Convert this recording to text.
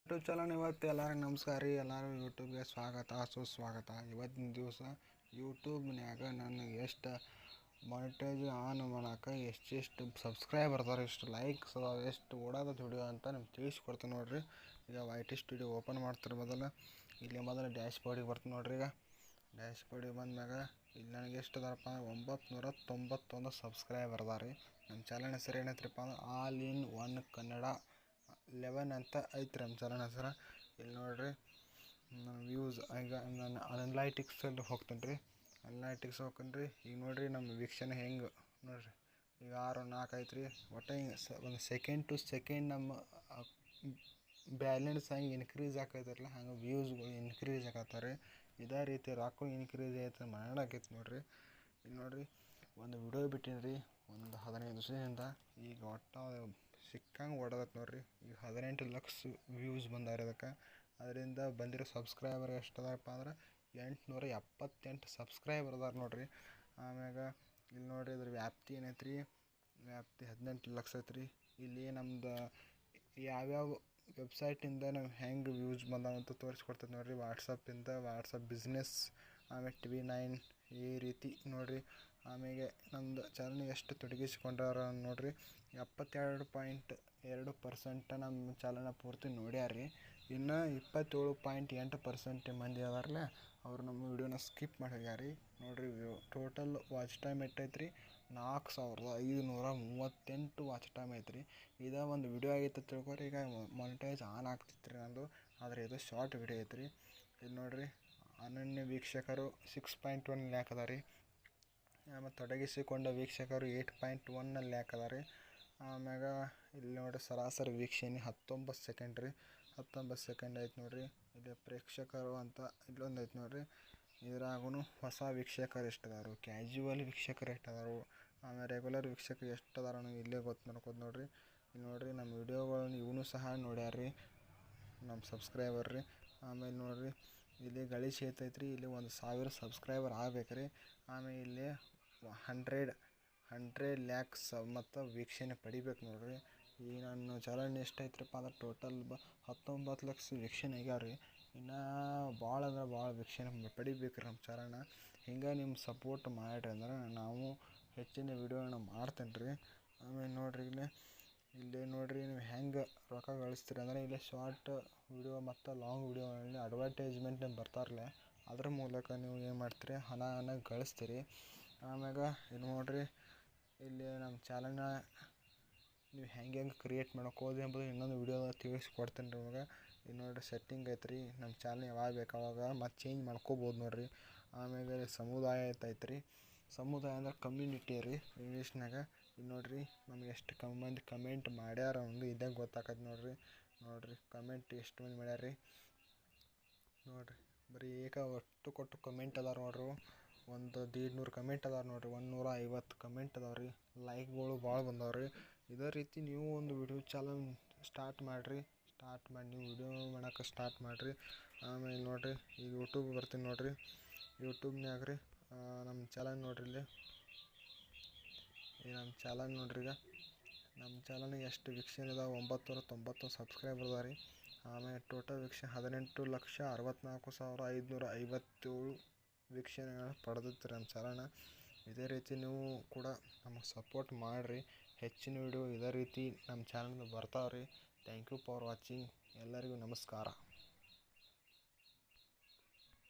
YouTube channel ಇವತ್ತು ಎಲ್ಲರಿಗೂ ನಮಸ್ಕಾರ ರೀ. ಎಲ್ಲರಿಗೂ ಯೂಟ್ಯೂಬ್ಗೆ ಸ್ವಾಗತ ಸುಸ್ವಾಗತ. ಇವತ್ತಿನ ದಿವಸ ಯೂಟ್ಯೂಬ್ನ್ಯಾಗ ನನಗೆ ಎಷ್ಟು ಮಾನಿಟೈಸ್ ಆನ್ ಮಾಡೋಕೆ ಎಷ್ಟು ಸಬ್ಸ್ಕ್ರೈಬರ್ ಅದಾರೆ, ಎಷ್ಟು ಲೈಕ್ಸ್ ಅದಾವೆ, ಎಷ್ಟು ಓಡೋದ ವಿಡಿಯೋ ಅಂತ ನಿಮ್ಗೆ ತಿಳಿಸ್ಕೊಡ್ತೀನಿ ನೋಡಿರಿ. ಈಗ YT ಸ್ಟುಡಿಯೋ ಓಪನ್ ಮಾಡ್ತಾರೆ. ಮೊದಲು ಡ್ಯಾಶ್ ಬೋರ್ಡಿಗೆ ಬರ್ತೀನಿ ನೋಡಿರಿ. ಈಗ ಡ್ಯಾಶ್ ಬೋರ್ಡಿಗೆ ಬಂದಾಗ ಇಲ್ಲಿ ನನಗೆ ಎಷ್ಟು ಅದಾರಪ್ಪ 991 ಸಬ್ಸ್ಕ್ರೈಬರ್ ಅದಾರೆ. ನಮ್ಮ ಚಾನಲ್ ಹೆಸರು ಏನೈತ್ರಪ್ಪ ಅಂದ್ರೆ ಆಲ್ ಇನ್ ಒನ್ ಕನ್ನಡ 11 ಅಂತ ಐತ್ರಿ ನಮ್ಮ ಚಾನಲ್ ಹೆಸರು. ಇಲ್ಲಿ ನೋಡಿರಿ ವ್ಯೂಸ್. ಈಗ ನಾನು ಅನಲೈಟಿಕ್ಸಲ್ಲಿ ಹೋಗ್ತೀನಿ ರೀ. ಅನಲೈಟಿಕ್ಸ್ ಹೋಗ್ತೀನಿ. ಈಗ ನೋಡಿರಿ ನಮ್ಮ ವೀಕ್ಷಣೆ ಹೆಂಗೆ ನೋಡಿರಿ. ಈಗ 6 4 ಐತ್ರಿ. ಒಟ್ಟು ಒಂದು ಸೆಕೆಂಡ್ ಟು ಸೆಕೆಂಡ್ ನಮ್ಮ ಬ್ಯಾಲೆನ್ಸ್ ಹಂಗೆ ಇನ್ಕ್ರೀಸ್ ಆಕೈತಿರಲ್ಲ, ಹಂಗೆ ವ್ಯೂಸ್ಗಳು ಇನ್ಕ್ರೀಸ್ ಆಗತ್ತಾರೆ. ಇದೇ ರೀತಿ ರೊಕ್ಕ ಇನ್ಕ್ರೀಸ್ ಆಯ್ತು ಮಾಡಾಕೈತಿ ನೋಡಿರಿ. ಇಲ್ಲಿ ನೋಡಿರಿ ಒಂದು ವಿಡಿಯೋ ಬಿಟ್ಟಿನಿ ರೀ ಒಂದು 15 ದಿವಸದಿಂದ. ಈಗ ಒಟ್ಟು ಸಿಕ್ಕಂಗೆ ಓಡೋದಕ್ಕೆ ನೋಡಿರಿ. ಈಗ 18 ಲಕ್ಷ ವ್ಯೂಸ್ ಬಂದಾರೆ ಅದಕ್ಕೆ. ಅದರಿಂದ ಬಂದಿರೋ ಸಬ್ಸ್ಕ್ರೈಬರ್ ಎಷ್ಟು ಅದಪ್ಪ ಅಂದ್ರೆ 878 ಸಬ್ಸ್ಕ್ರೈಬರ್ ಅದಾರೆ ನೋಡಿರಿ. ಆಮ್ಯಾಗ ಇಲ್ಲಿ ನೋಡಿರಿ ಇದ್ರ ವ್ಯಾಪ್ತಿ ಏನೈತ್ರಿ, ವ್ಯಾಪ್ತಿ 18 ಲಕ್ಷ ಐತ್ರಿ. ಇಲ್ಲಿ ನಮ್ದು ಯಾವ್ಯಾವ ವೆಬ್ಸೈಟಿಂದ ನಾವು ಹೆಂಗೆ ವ್ಯೂಸ್ ಬಂದಾವಂತ ತೋರಿಸ್ಕೊಡ್ತದೆ ನೋಡಿರಿ. ವಾಟ್ಸಪ್ ಬಿಸ್ನೆಸ್, ಆಮೇಲೆ TV9 ಈ ರೀತಿ ನೋಡಿರಿ. ಆಮೇಲೆ ನಮ್ಮದು ಚಾನಲ್ ಎಷ್ಟು ತೊಡಗಿಸ್ಕೊಂಡಾರ ನೋಡಿರಿ. 72.2% ನಮ್ಮ ಚಾನಲ್ನ ಪೂರ್ತಿ ನೋಡ್ಯಾರ. ಇನ್ನು 27.8% ಮಂದಿ ಅದಾರಲ್ಲ ಅವ್ರು ನಮ್ಮ ವಿಡಿಯೋನ ಸ್ಕಿಪ್ ಮಾಡಿ ಹೋಗ್ಯಾರ ನೋಡಿರಿ. ಟೋಟಲ್ ವಾಚ್ ಟೈಮ್ ಎಷ್ಟೈತ್ರಿ 4538 ವಾಚ್ ಟೈಮ್ ಐತ್ರಿ. ಇದೇ ಒಂದು ವಿಡಿಯೋ ಆಗೈತೆ ತಿಳ್ಕೊರಿ. ಈಗ ಮಾನಿಟೈಸ್ ಆನ್ ಆಗ್ತಿತ್ತು ರೀ ನಂದು, ಆದರೆ ಇದು ಶಾರ್ಟ್ ವಿಡಿಯೋ ಐತ್ರಿ. ಇಲ್ಲಿ ನೋಡಿರಿ ಅನನ್ಯ ವೀಕ್ಷಕರು 6.1 ಲ್ಯಾಕ್ ಅದ ರೀ. ಆಮೇಲೆ ತೊಡಗಿಸಿಕೊಂಡ ವೀಕ್ಷಕರು 8.1 ಲ್ಯಾಕ್ ಅದ ರೀ. ಆಮ್ಯಾಗ ಇಲ್ಲಿ ನೋಡಿರಿ ಸರಾಸರಿ ವೀಕ್ಷಣೆ 19 ಸೆಕೆಂಡ್ ರೀ. 19 ಸೆಕೆಂಡ್ ಐತೆ ನೋಡಿರಿ. ಇಲ್ಲಿ ಪ್ರೇಕ್ಷಕರು ಅಂತ ಇಲ್ಲೊಂದು ಐತೆ ನೋಡಿರಿ. ಇದ್ರಾಗೂ ಹೊಸ ವೀಕ್ಷಕರು ಎಷ್ಟು ಅದಾರು, ಕ್ಯಾಜುವಲ್ ವೀಕ್ಷಕರು ಎಷ್ಟು ಅದಾರು, ಆಮೇಲೆ ರೆಗ್ಯುಲರ್ ವೀಕ್ಷಕರು ಎಷ್ಟು ಅದಾರ ಇಲ್ಲೇ ಗೊತ್ತು ಮಾಡ್ಕೋದು ನೋಡಿರಿ. ಇಲ್ಲಿ ನೋಡಿರಿ ನಮ್ಮ ವಿಡಿಯೋಗಳನ್ನು ಇವನು ಸಹ ನೋಡ್ಯಾರ್ರಿ ನಮ್ಮ ಸಬ್ಸ್ಕ್ರೈಬರ್ ರೀ. ಆಮೇಲೆ ನೋಡಿರಿ ಇಲ್ಲಿ ಗಳಿಸಿ ಐತೈತ್ರಿ. ಇಲ್ಲಿ 1000 ಸಬ್ಸ್ಕ್ರೈಬರ್ ಆಗ್ಬೇಕ್ರಿ. ಆಮೇಲೆ ಇಲ್ಲಿ 100 ಲ್ಯಾಕ್ಸ್ ಮತ್ತು ವೀಕ್ಷಣೆ ಪಡಿಬೇಕು ನೋಡಿರಿ. ಈ ನನ್ನ ಚಾನಲ್ ಎಷ್ಟು ಐತ್ರಪ್ಪ ಅಂದ್ರೆ ಟೋಟಲ್ 19 ಲಕ್ಷ ವೀಕ್ಷಣೆ ಆಗ್ಯಾವ ರೀ. ಇನ್ನು ಭಾಳ ಅಂದ್ರೆ ಭಾಳ ವೀಕ್ಷಣೆ ಪಡಿಬೇಕು ರೀ ನಮ್ಮ ಚಾನಲ್ನ. ಹಿಂಗೆ ನಿಮ್ಮ ಸಪೋರ್ಟ್ ಮಾಡಿರಿ ಅಂದ್ರೆ ನಾವು ಹೆಚ್ಚಿನ ವೀಡಿಯೋನ ಮಾಡ್ತೇನೆ ರೀ. ಆಮೇಲೆ ನೋಡಿರಿ ಇಲ್ಲಿ ನೋಡಿರಿ ನೀವು ಹೆಂಗೆ ರೊಕ್ಕ ಗಳಿಸ್ತೀರಿ ಅಂದರೆ ಇಲ್ಲಿ ಶಾರ್ಟ್ ವಿಡಿಯೋ ಮತ್ತು ಲಾಂಗ್ ವಿಡಿಯೋಗಳಲ್ಲಿ ಅಡ್ವರ್ಟೈಸ್ಮೆಂಟ್ ಬರ್ತಾರಲ್ಲ, ಅದ್ರ ಮೂಲಕ ನೀವು ಏನು ಮಾಡ್ತೀರಿ ಹಣ ಗಳಿಸ್ತೀರಿ. ಆಮ್ಯಾಗ ಇಲ್ಲಿ ನೋಡಿರಿ ಇಲ್ಲಿ ನಮ್ಮ ಚಾನಲ್ನ ನೀವು ಹೆಂಗೆ ಕ್ರಿಯೇಟ್ ಮಾಡೋಕೆ ಹೋದ್ರಿ ಎಂಬುದು ಇನ್ನೊಂದು ವಿಡಿಯೋದಾಗ ತಿಳಿಸ್ಕೊಡ್ತೀನಿ ರೀ ಇವಾಗ. ಇಲ್ಲಿ ನೋಡಿರಿ ಸೆಟ್ಟಿಂಗ್ ಐತ್ರಿ. ನಮ್ಮ ಚಾನಲ್ ಯಾವಾಗ ಬೇಕು ಅವಾಗ ಮತ್ತು ಚೇಂಜ್ ಮಾಡ್ಕೋಬೋದು ನೋಡಿರಿ. ಆಮೇಲೆ ಸಮುದಾಯ ಐತ್ರಿ. ಸಮುದಾಯ ಅಂದ್ರೆ ಕಮ್ಯುನಿಟಿ ರೀ ಇಂಗ್ಲೀಷ್ನಾಗ. ಇಲ್ಲಿ ನೋಡಿರಿ ನಮ್ಗೆ ಎಷ್ಟು ಮಂದಿ ಕಮೆಂಟ್ ಮಾಡ್ಯಾರ ಒಂದು ಇದೇ ಗೊತ್ತಾಕೈತೆ ನೋಡಿರಿ. ಕಮೆಂಟ್ ಎಷ್ಟು ಮಂದಿ ಮಾಡ್ಯಾರ ರೀ ನೋಡಿರಿ. ಬರೀ ಒಟ್ಟು ಕೊಟ್ಟು ಕಮೆಂಟ್ ಅದಾರ ನೋಡ್ರಿ. ಒಂದು 150 ಕಮೆಂಟ್ ಅದಾರ ನೋಡಿರಿ. 150 ಕಮೆಂಟ್ ಅದಾವೆ ರೀ. ಲೈಕ್ಗಳು ಭಾಳ ಬಂದಾವ್ರಿ. ಇದೇ ರೀತಿ ನೀವು ಒಂದು ವಿಡಿಯೋ ಚಾನಲ್ ಸ್ಟಾರ್ಟ್ ಮಾಡಿರಿ. ನೀವು ವಿಡಿಯೋ ಮಾಡೋಕೆ ಸ್ಟಾರ್ಟ್ ಮಾಡಿರಿ. ಆಮೇಲೆ ನೋಡಿರಿ ಈಗ ಯೂಟ್ಯೂಬ್ ಬರ್ತೀನಿ ನೋಡಿರಿ. ಯೂಟ್ಯೂಬ್ನ್ಯಾಗ ರೀ ನಮ್ಮ ಚಾನಲ್ ನೋಡಿರಿ. ಇಲ್ಲಿ ನಮ್ಮ ಚಾನಲ್ ನೋಡಿರಿ. ಈಗ ನಮ್ಮ ಚಾನಲ್ಗೆ ಎಷ್ಟು ವೀಕ್ಷಣೆ ಇದಾವೆ 991 ಸಬ್ಸ್ಕ್ರೈಬರ್ ಅದ ರೀ. ಆಮೇಲೆ ಟೋಟಲ್ ವೀಕ್ಷಣೆ 18,64,557 ವೀಕ್ಷಣೆಗಳನ್ನ ಪಡೆದಿತ್ತು ನಮ್ಮ ಚಾನಲ್ನ. ಇದೇ ರೀತಿ ನೀವು ಕೂಡ ನಮಗೆ ಸಪೋರ್ಟ್ ಮಾಡಿರಿ. ಹೆಚ್ಚಿನ ವಿಡಿಯೋ ಇದೇ ರೀತಿ ನಮ್ಮ ಚಾನಲ್ಗೆ ಬರ್ತಾವೆ ರೀ. Thank you for watching. ಎಲ್ಲರಿಗೂ ನಮಸ್ಕಾರ.